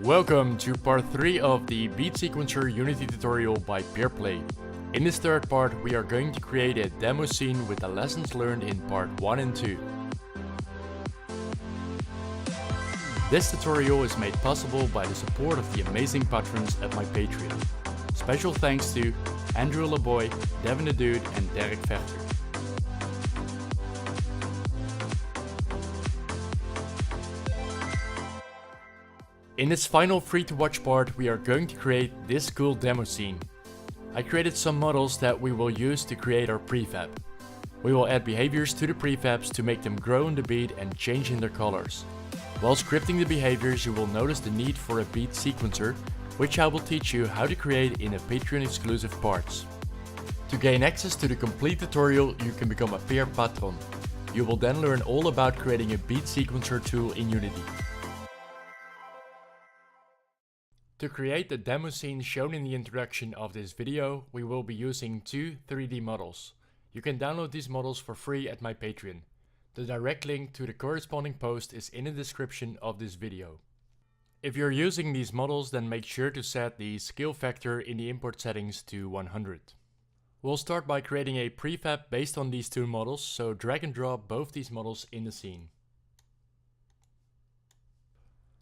Welcome to part 3 of the Beat Sequencer Unity tutorial by PeerPlay. In this third part we are going to create a demo scene with the lessons learned in part 1 and 2. This tutorial is made possible by the support of the amazing patrons at my Patreon. Special thanks to Andrew Laboy, Devin the Dude and Derek Fegter. In this final free to watch part we are going to create this cool demo scene. I created some models that we will use to create our prefab. We will add behaviors to the prefabs to make them grow in the beat and change in their colors. While scripting the behaviors you will notice the need for a beat sequencer, which I will teach you how to create in a Patreon exclusive parts. To gain access to the complete tutorial you can become a peer patron. You will then learn all about creating a beat sequencer tool in Unity. To create the demo scene shown in the introduction of this video, we will be using two 3D models. You can download these models for free at my Patreon. The direct link to the corresponding post is in the description of this video. If you're using these models, then make sure to set the scale factor in the import settings to 100. We'll start by creating a prefab based on these two models, so drag and drop both these models in the scene.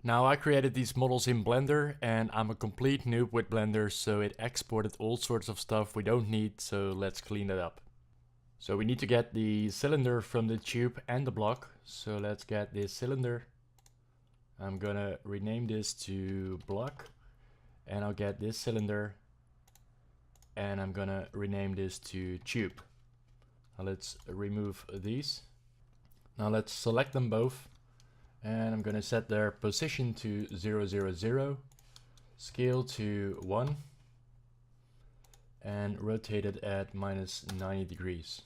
Now I created these models in Blender and I'm a complete noob with Blender, so it exported all sorts of stuff we don't need, so let's clean it up. So we need to get the cylinder from the tube and the block, so let's get this cylinder. I'm gonna rename this to block, and I'll get this cylinder and I'm gonna rename this to tube. Now let's remove these. Now let's select them both. And I'm going to set their position to 0, 0, 0, scale to 1, and rotate it at -90 degrees.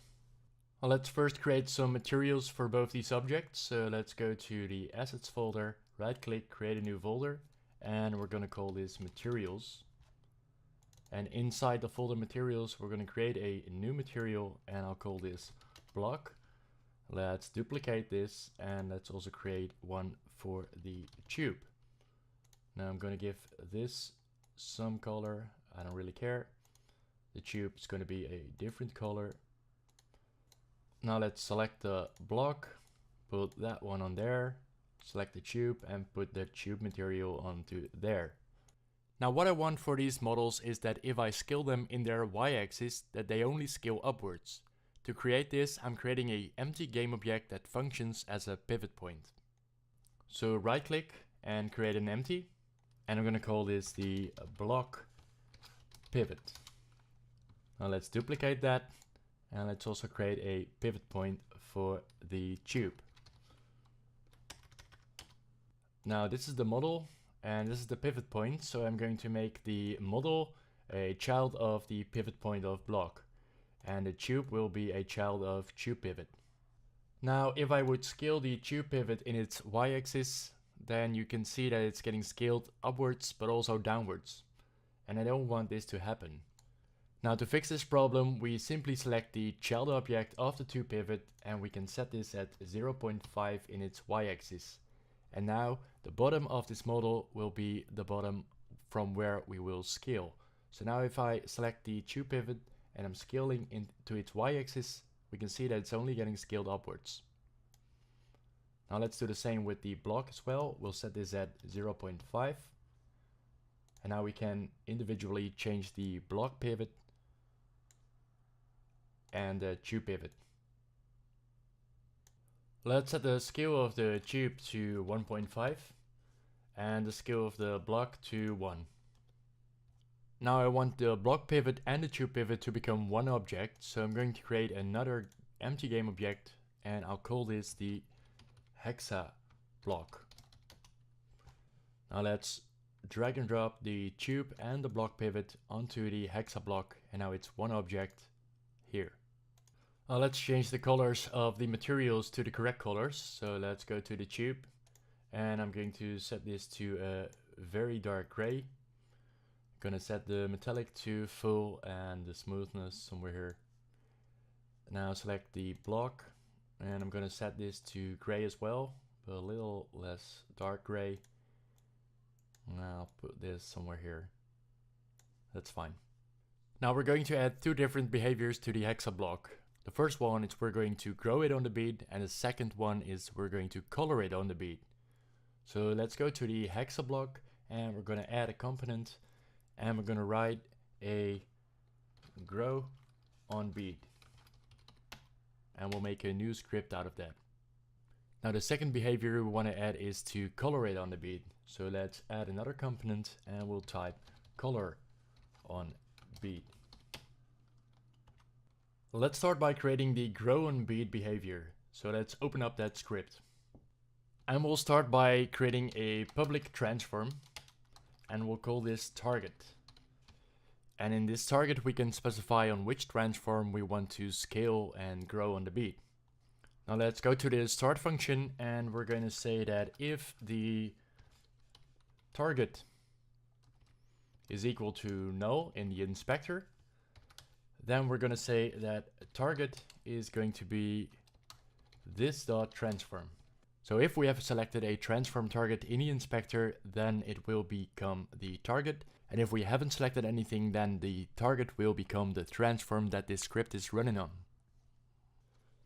Well, let's first create some materials for both these objects. So let's go to the assets folder, right click, create a new folder, and we're going to call this materials. And inside the folder materials, we're going to create a new material and I'll call this block. Let's duplicate this and let's also create one for the tube. Now I'm going to give this some color. I don't really care. The tube is going to be a different color. Now let's select the block, put that one on there, select the tube and put the tube material onto there. Now what I want for these models is that if I scale them in their y-axis, that they only scale upwards. To create this, I'm creating an empty game object that functions as a pivot point. So right click and create an empty, and I'm going to call this the block pivot. Now let's duplicate that and let's also create a pivot point for the tube. Now this is the model and this is the pivot point, so I'm going to make the model a child of the pivot point of block. And the tube will be a child of tube pivot. Now if I would scale the tube pivot in its y-axis, then you can see that it's getting scaled upwards but also downwards. And I don't want this to happen. Now to fix this problem, we simply select the child object of the tube pivot and we can set this at 0.5 in its y-axis. And now the bottom of this model will be the bottom from where we will scale. So now if I select the tube pivot and I'm scaling into its y-axis, we can see that it's only getting scaled upwards. Now let's do the same with the block as well. We'll set this at 0.5. And now we can individually change the block pivot and the tube pivot. Let's set the scale of the tube to 1.5 and the scale of the block to 1. Now I want the block pivot and the tube pivot to become one object, so I'm going to create another empty game object and I'll call this the hexa block. Now let's drag and drop the tube and the block pivot onto the hexa block, and now it's one object here. Now let's change the colors of the materials to the correct colors. So let's go to the tube and I'm going to set this to a very dark gray. Gonna set the metallic to full and the smoothness somewhere here. Now select the block and I'm gonna set this to gray as well, but a little less dark gray. I'll put this somewhere here. That's fine. Now we're going to add two different behaviors to the hexa block. The first one is we're going to grow it on the beat, and the second one is we're going to color it on the beat. So let's go to the hexa block, and we're going to add a component, and we're going to write a grow on beat, and we'll make a new script out of that. Now the second behavior we want to add is to color it on the beat. So let's add another component, and we'll type color on beat. Let's start by creating the grow on beat behavior. So let's open up that script. And we'll start by creating a public transform, and we'll call this target. And in this target we can specify on which transform we want to scale and grow on the beat. Now let's go to the start function, and we're going to say that if the target is equal to null in the inspector, then we're going to say that target is going to be this dot transform. So if we have selected a transform target in the inspector, then it will become the target. And if we haven't selected anything, then the target will become the transform that this script is running on.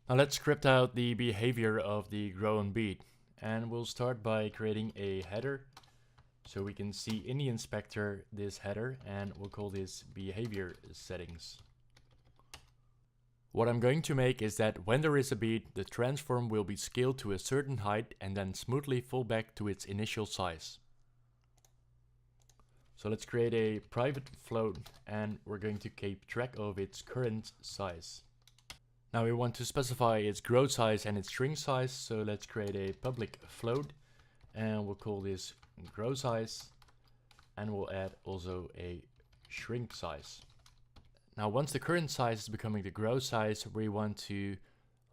Now let's script out the behavior of the grow on beat. And we'll start by creating a header. So we can see in the inspector this header, and we'll call this behavior settings. What I'm going to make is that when there is a beat, the transform will be scaled to a certain height and then smoothly fall back to its initial size. So let's create a private float, and we're going to keep track of its current size. Now we want to specify its grow size and its shrink size, so let's create a public float, and we'll call this grow size, and we'll add also a shrink size. Now once the current size is becoming the grow size, we want to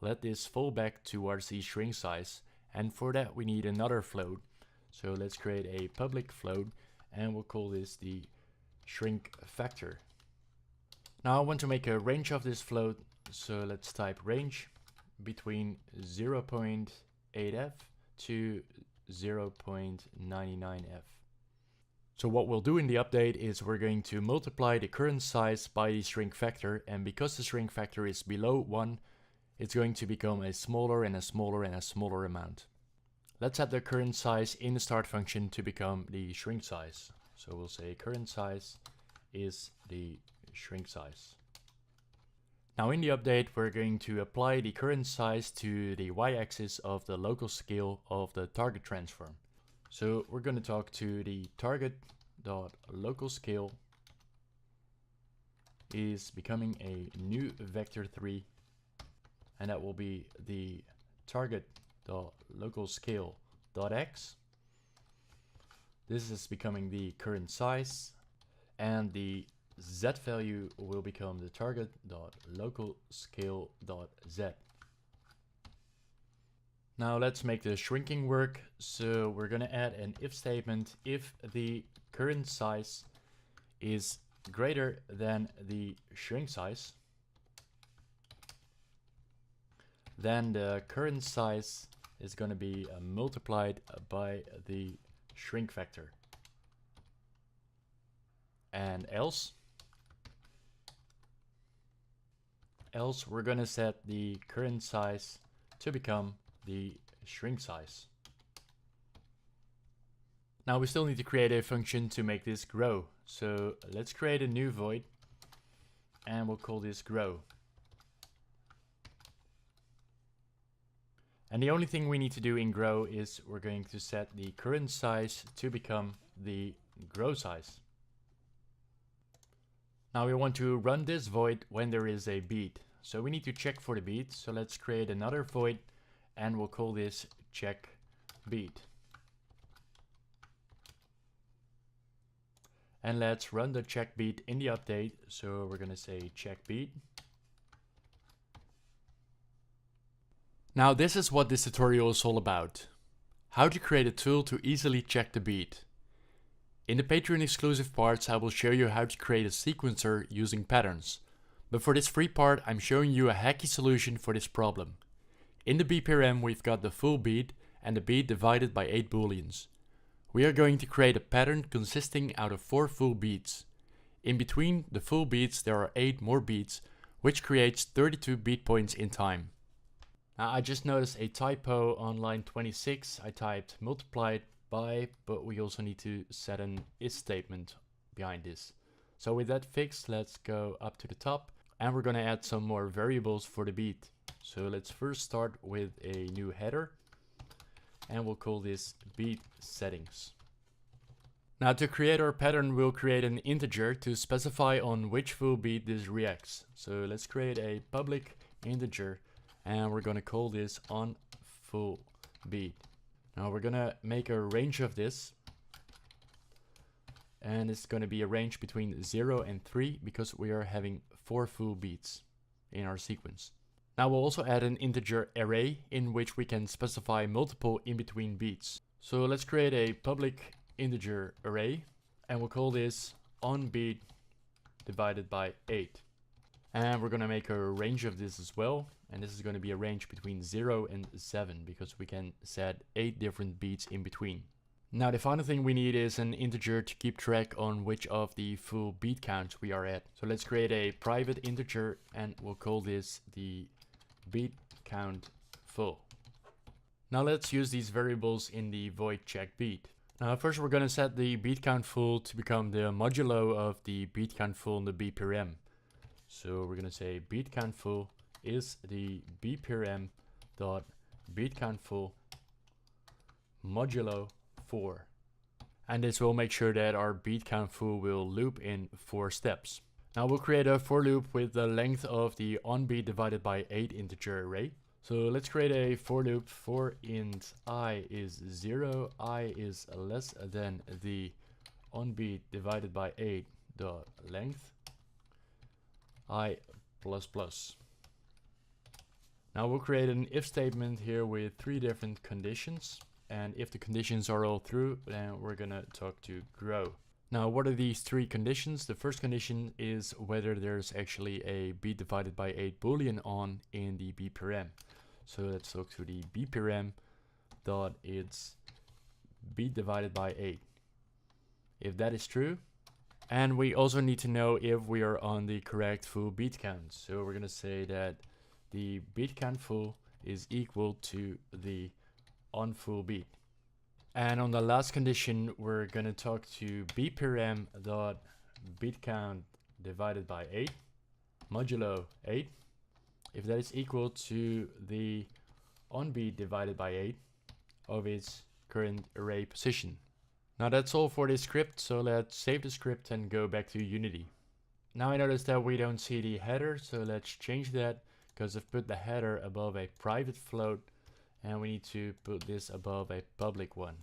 let this fall back towards the shrink size, and for that we need another float. So let's create a public float, and we'll call this the shrink factor. Now I want to make a range of this float, so let's type range between 0.8f to 0.99f. So what we'll do in the update is we're going to multiply the current size by the shrink factor, and because the shrink factor is below 1, it's going to become a smaller and a smaller and a smaller amount. Let's set the current size in the start function to become the shrink size. So we'll say current size is the shrink size. Now in the update we're going to apply the current size to the y-axis of the local scale of the target transform. So we're going to talk to the target.local scale is becoming a new vector 3, and that will be the target.local scale.x. This is becoming the current size, and the z value will become the target.local scale.z. Now let's make the shrinking work. So we're going to add an if statement. If the current size is greater than the shrink size, then the current size is going to be multiplied by the shrink factor. And else we're going to set the current size to become the shrink size. Now we still need to create a function to make this grow. So let's create a new void, and we'll call this grow. And the only thing we need to do in grow is we're going to set the current size to become the grow size. Now we want to run this void when there is a beat. So we need to check for the beat. So let's create another void, and we'll call this check beat. And let's run the check beat in the update. So we're going to say check beat. Now this is what this tutorial is all about. How to create a tool to easily check the beat. In the Patreon exclusive parts I will show you how to create a sequencer using patterns. But for this free part I'm showing you a hacky solution for this problem. In the BPRM we've got the full beat and the beat divided by 8 booleans. We are going to create a pattern consisting out of 4 full beats. In between the full beats there are 8 more beats, which creates 32 beat points in time. Now I just noticed a typo on line 26. I typed multiplied by, but we also need to set an is statement behind this. So with that fixed, let's go up to the top and we're going to add some more variables for the beat. So let's first start with a new header and we'll call this beat settings. Now to create our pattern, we'll create an integer to specify on which full beat this reacts. So let's create a public integer and we're going to call this on full beat. Now we're going to make a range of this, and it's going to be a range between 0 and 3 because we are having 4 full beats in our sequence. Now we'll also add an integer array in which we can specify multiple in between beats. So let's create a public integer array and we'll call this on beat divided by 8. And we're going to make a range of this as well, and this is going to be a range between 0 and 7 because we can set 8 different beats in between. Now the final thing we need is an integer to keep track on which of the full beat counts we are at. So let's create a private integer and we'll call this the beat count full. Now let's use these variables in the void check beat. Now first we're going to set the beat count full to become the modulo of the beat count full in the bprm. So we're going to say beat count full is the bprm dot beat count full modulo 4. And this will make sure that our beat count full will loop in 4 steps. Now we'll create a for loop with the length of the onBeat divided by 8 integer array. So let's create a for loop for int I is 0, I is less than the onBeat divided by 8 dot length I plus plus. Now we'll create an if statement here with 3 different conditions, and if the conditions are all true, then we're gonna talk to grow. Now what are these 3 conditions? The first condition is whether there's actually a beat divided by 8 boolean on in the bprm. So let's talk to the bprm dot it's beat divided by 8. If that is true, and we also need to know if we are on the correct full beat count. So we're gonna say that the beat count full is equal to the on full beat. And on the last condition, we're gonna talk to bprm dot beat count divided by 8 modulo 8. If that is equal to the onBeat divided by 8 of its current array position. Now that's all for this script, so let's save the script and go back to Unity. Now I notice that we don't see the header, so let's change that because I've put the header above a private float and we need to put this above a public one.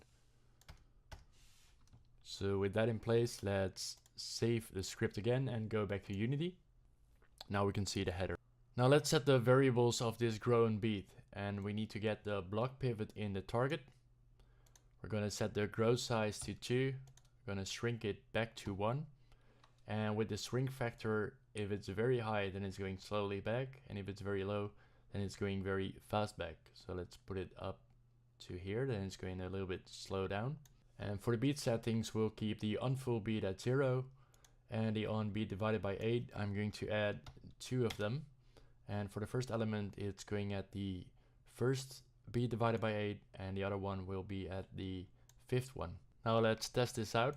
So with that in place, let's save the script again and go back to Unity. Now we can see the header. Now let's set the variables of this grow and beat, and we need to get the block pivot in the target. We're going to set the grow size to 2, we're going to shrink it back to 1, and with the shrink factor, if it's very high then it's going slowly back, and if it's very low then it's going very fast back. So let's put it up to here, then it's going a little bit slow down. And for the beat settings, we'll keep the on full beat at 0, and the on beat divided by 8, I'm going to add 2 of them. And for the first element, it's going at the first beat divided by 8, and the other one will be at the 5th one. Now let's test this out.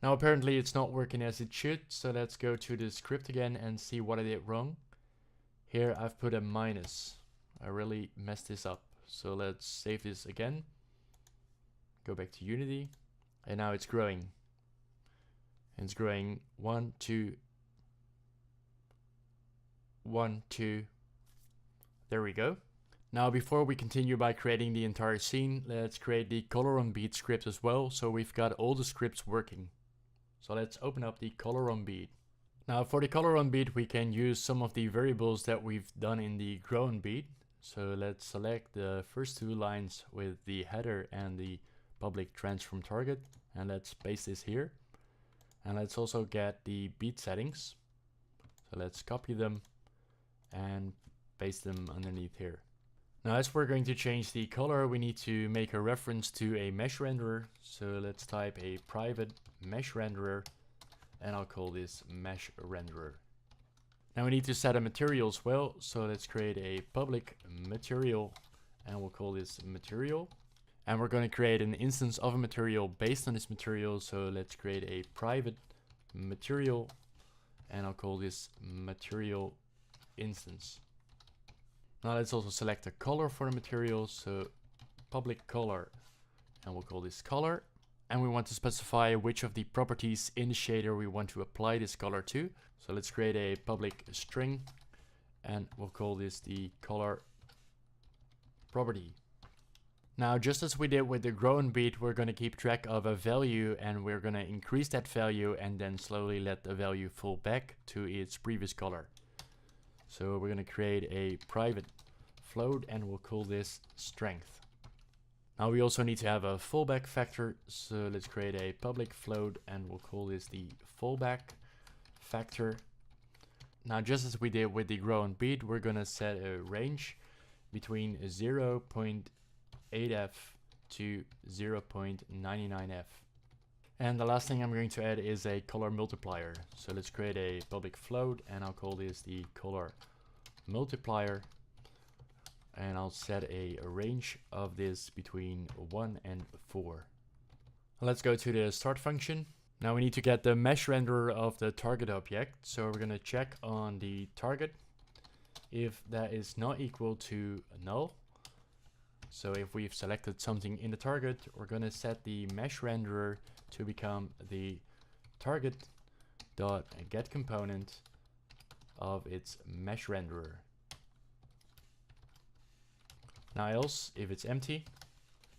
Now apparently it's not working as it should, so let's go to the script again and see what I did wrong. Here I've put a minus. I really messed this up. So let's save this again. Go back to Unity, and now it's growing. And it's growing 1, 2, 1, 2. There we go. Now before we continue by creating the entire scene, let's create the color on beat script as well, so we've got all the scripts working. So let's open up the color on beat. Now for the color on beat, we can use some of the variables that we've done in the grow on beat. So let's select the first 2 lines with the header and the public transform target, and let's paste this here. And let's also get the beat settings. So let's copy them and paste them underneath here. Now as we're going to change the color, we need to make a reference to a mesh renderer. So let's type a private mesh renderer, and I'll call this mesh renderer. Now we need to set a material as well. So let's create a public material, and we'll call this material. And we're going to create an instance of a material based on this material. So let's create a private material, and I'll call this material instance. Now let's also select a color for the material. So public color, and we'll call this color. And we want to specify which of the properties in the shader we want to apply this color to. So let's create a public string, and we'll call this the color property. Now, just as we did with the grow and beat, we're going to keep track of a value, and we're going to increase that value and then slowly let the value fall back to its previous color. So we're going to create a private float, and we'll call this strength. Now we also need to have a fallback factor. So let's create a public float, and we'll call this the fallback factor. Now, just as we did with the grow and beat, we're going to set a range between 0.8f to 0.99f. And the last thing I'm going to add is a color multiplier. So let's create a public float, and I'll call this the color multiplier. And I'll set a range of this between 1 and 4. Let's go to the start function. Now we need to get the mesh renderer of the target object. So we're going to check on the target if that is not equal to null. So if we've selected something in the target, we're going to set the mesh renderer to become the target.get component of its mesh renderer. Now else, if it's empty,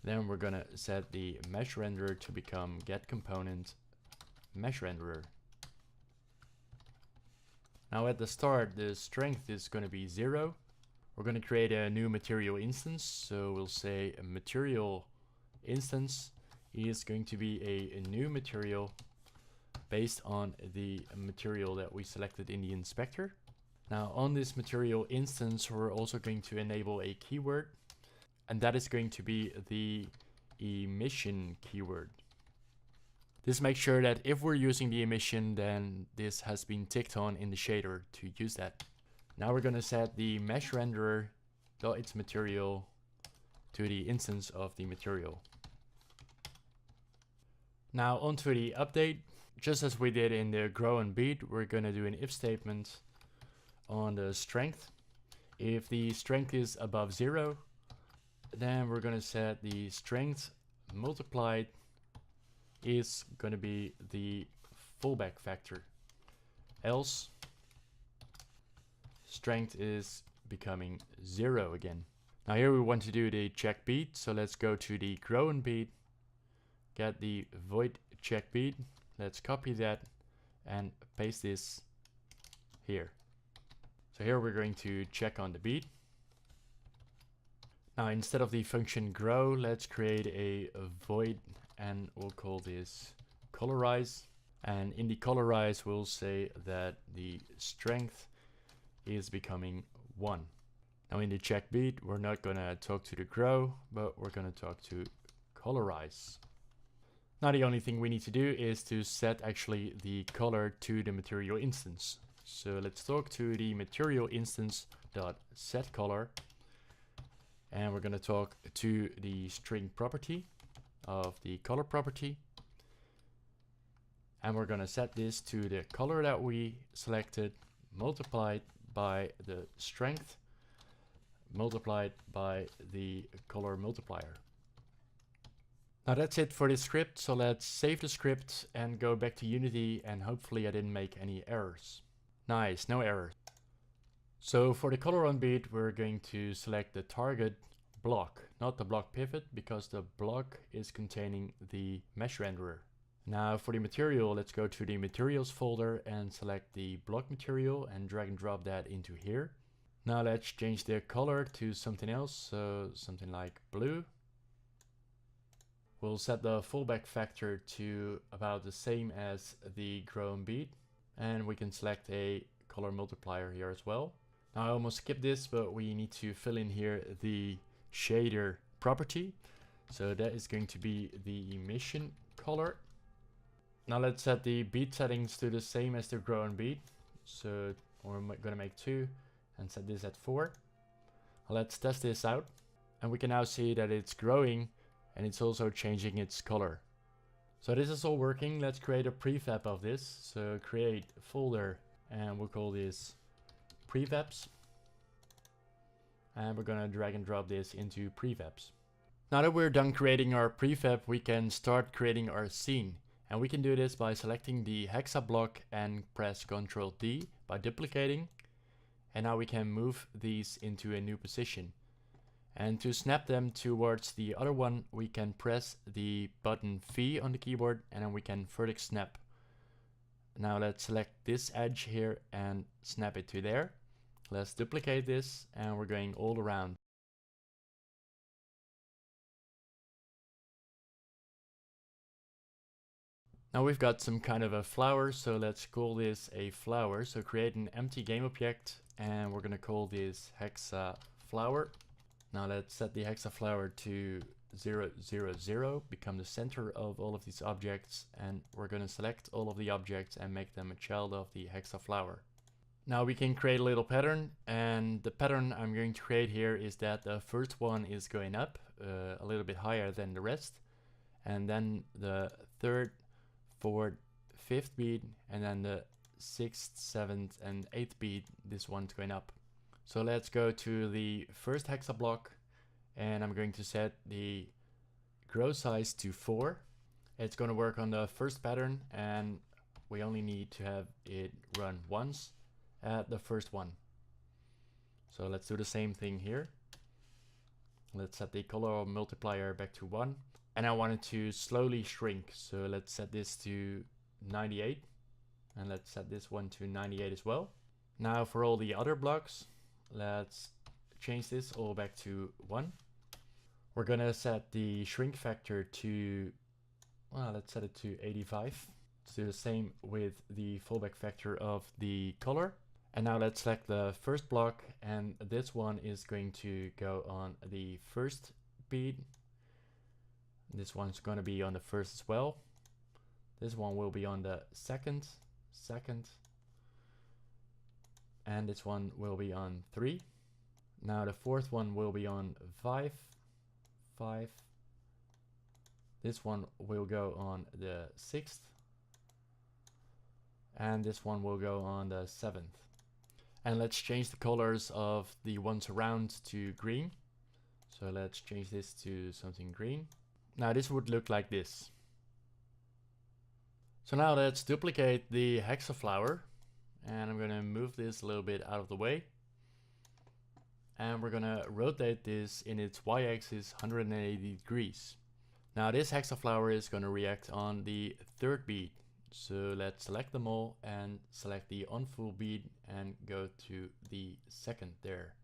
then we're going to set the mesh renderer to become get component mesh renderer. Now at the start, the strength is going to be 0. We're going to create a new material instance. So we'll say a material instance is going to be a new material based on the material that we selected in the inspector. Now on this material instance, we're also going to enable a keyword, and that is going to be the emission keyword. This makes sure that if we're using the emission, then this has been ticked on in the shader to use that. Now we're going to set the mesh renderer its material to the instance of the material. Now onto the update. Just as we did in the grow and beat, we're going to do an if statement on the strength. If the strength is above 0, then we're going to set the strength multiplied is going to be the fallback factor. Else, strength is becoming 0 again. Now here we want to do the check beat, so let's go to the grow and beat, get the void check beat, let's copy that and paste this here. So here we're going to check on the beat. Now instead of the function grow, let's create a void, and we'll call this colorize. And in the colorize, we'll say that the strength is becoming 1. Now in the check beat, we're not going to talk to the grow, but we're going to talk to colorize. Now the only thing we need to do is to set actually the color to the material instance. So let's talk to the material instance dot set color, and we're going to talk to the string property of the color property, and we're going to set this to the color that we selected multiplied by the strength multiplied by the color multiplier. Now that's it for this script, so let's save the script and go back to Unity, and hopefully I didn't make any errors. Nice, no errors. So for the color on beat, we're going to select the target block, not the block pivot, because the block is containing the mesh renderer. Now for the material, let's go to the materials folder and select the block material and drag and drop that into here. Now let's change the color to something else, so something like blue. We'll set the fallback factor to about the same as the grow and beat, and we can select a color multiplier here as well. Now I almost skipped this, but we need to fill in here the shader property. So that is going to be the emission color. Now let's set the beat settings to the same as the grow and beat. So we're gonna make 2 and set this at 4. Let's test this out. And we can now see that it's growing and it's also changing its color. So this is all working. Let's create a prefab of this. So create folder and we'll call this prefabs. And we're gonna drag and drop this into prefabs. Now that we're done creating our prefab, we can start creating our scene. And we can do this by selecting the hexa block and press Ctrl D by duplicating. And now we can move these into a new position. And to snap them towards the other one, we can press the button V on the keyboard and then we can vertex snap. Now let's select this edge here and snap it to there. Let's duplicate this and we're going all around. Now we've got some kind of a flower, so let's call this a flower. So create an empty game object and we're gonna call this hexa flower. Now let's set the hexa flower to 0, 0, 0, become the center of all of these objects, and we're gonna select all of the objects and make them a child of the hexa flower. Now we can create a little pattern, and the pattern I'm going to create here is that the first one is going up a little bit higher than the rest, and then the third, fourth, fifth beat, and then the 6th, 7th, and 8th beat, this one's going up. So let's go to the first hexa block, and I'm going to set the grow size to 4. It's going to work on the first pattern, and we only need to have it run once at the first one. So let's do the same thing here. Let's set the color multiplier back to 1. And I want it to slowly shrink. So let's set this to 98. And let's set this one to 98 as well. Now for all the other blocks, let's change this all back to 1. We're gonna set the shrink factor to, well, let's set it to 85. Let's do the same with the fallback factor of the color. And now let's select the first block, and this one is going to go on the first beat. This one's going to be on the first as well. This one will be on the second, and this one will be on 3. Now the fourth one will be on 5. This one will go on the 6th, and this one will go on the 7th. And let's change the colors of the ones around to green. So let's change this to something green. Now this would look like this. So now let's duplicate the hexa flower, and I'm gonna move this a little bit out of the way. And we're gonna rotate this in its y-axis 180 degrees. Now this hexa flower is gonna react on the third beat. So let's select them all and select the on full beat and go to the second there.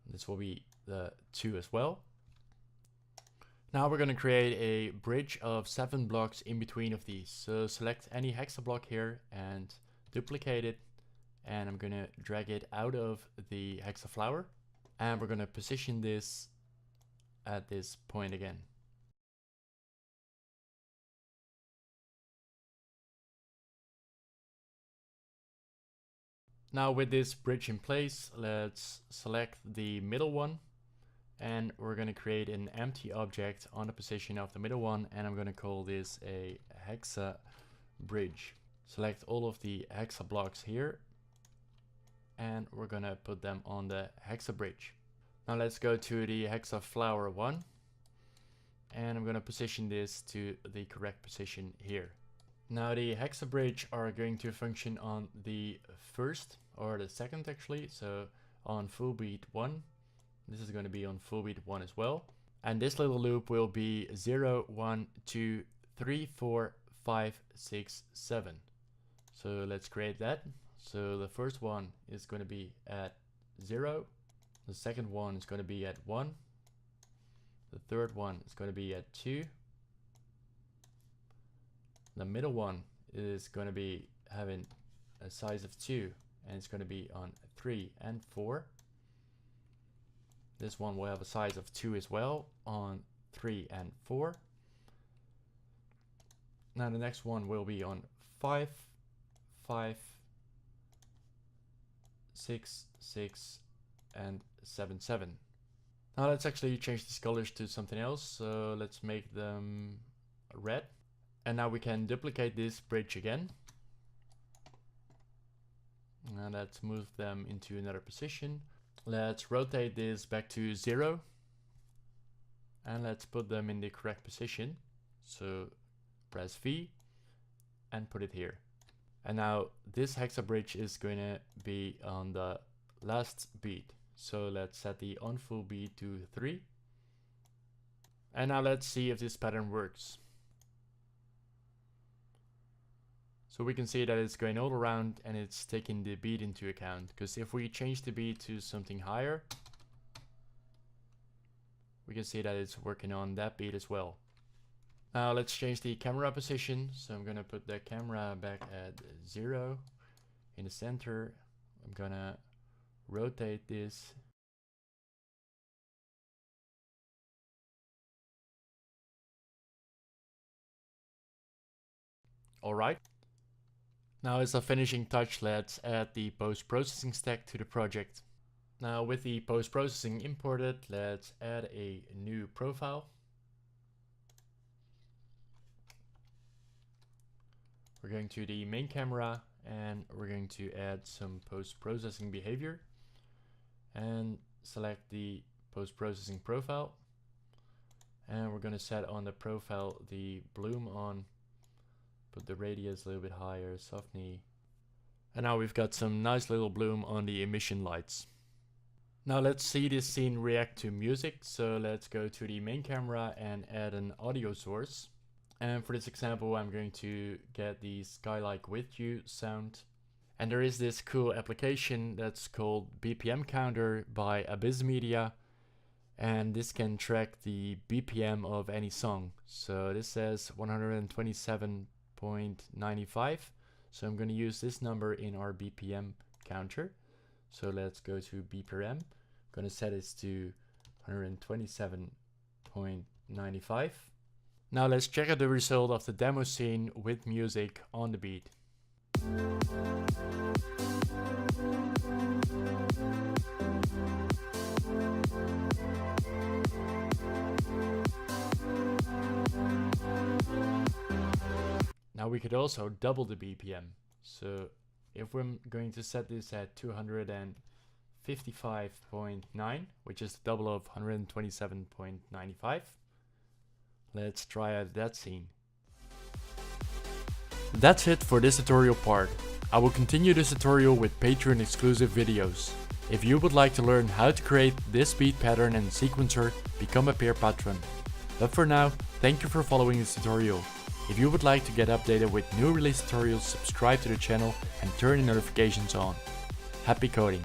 This will be the 2 as well. Now we're going to create a bridge of 7 blocks in between of these. So select any hexa block here and duplicate it. And I'm going to drag it out of the hexa flower. And we're going to position this at this point again. Now with this bridge in place, let's select the middle one, and we're going to create an empty object on the position of the middle one, and I'm going to call this a hexa bridge. Select all of the hexa blocks here, and we're going to put them on the hexa bridge. Now let's go to the hexa flower 1, and I'm going to position this to the correct position here. Now the hexa bridge are going to function on the first or the second actually, so on full beat 1. This is going to be on full beat 1 as well. And this little loop will be 0, 1, 2, 3, 4, 5, 6, 7. So let's create that. So the first one is going to be at 0. The second one is going to be at 1. The third one is going to be at 2. The middle one is going to be having a size of 2. and it's going to be on 3 and 4. This one will have a size of 2 as well on 3 and 4. Now the next one will be on 5, 5, 6, 6, and 7, 7. Now let's actually change these colors to something else. So let's make them red. And now we can duplicate this bridge again. And let's move them into another position. Let's rotate this back to 0. And let's put them in the correct position. So press V and put it here. And now this hexa bridge is going to be on the last beat. So let's set the on full beat to 3. And now let's see if this pattern works. So we can see that it's going all around and it's taking the beat into account. Because if we change the beat to something higher, we can see that it's working on that beat as well. Now let's change the camera position. So I'm going to put the camera back at 0 in the center. I'm going to rotate this. All right. Now as a finishing touch, let's add the post-processing stack to the project. Now with the post-processing imported, let's add a new profile. We're going to the main camera and we're going to add some post-processing behavior and select the post-processing profile. And we're going to set on the profile the bloom on. Put the radius a little bit higher, soften. And now we've got some nice little bloom on the emission lights. Now let's see this scene react to music. So let's go to the main camera and add an audio source. And for this example, I'm going to get the Skylight With You sound. And there is this cool application that's called BPM Counter by Abyss Media. And this can track the BPM of any song. So this says 127.95. So I'm going to use this number in our BPM counter. So let's go to BPM. I'm going to set this to 127.95. Now let's check out the result of the demo scene with music on the beat. Now we could also double the BPM. So if we're going to set this at 255.9, which is the double of 127.95, let's try out that scene. That's it for this tutorial part. I will continue this tutorial with Patreon exclusive videos. If you would like to learn how to create this beat pattern and sequencer, become a peer patron. But for now, thank you for following this tutorial. If you would like to get updated with new release tutorials, subscribe to the channel and turn the notifications on. Happy coding!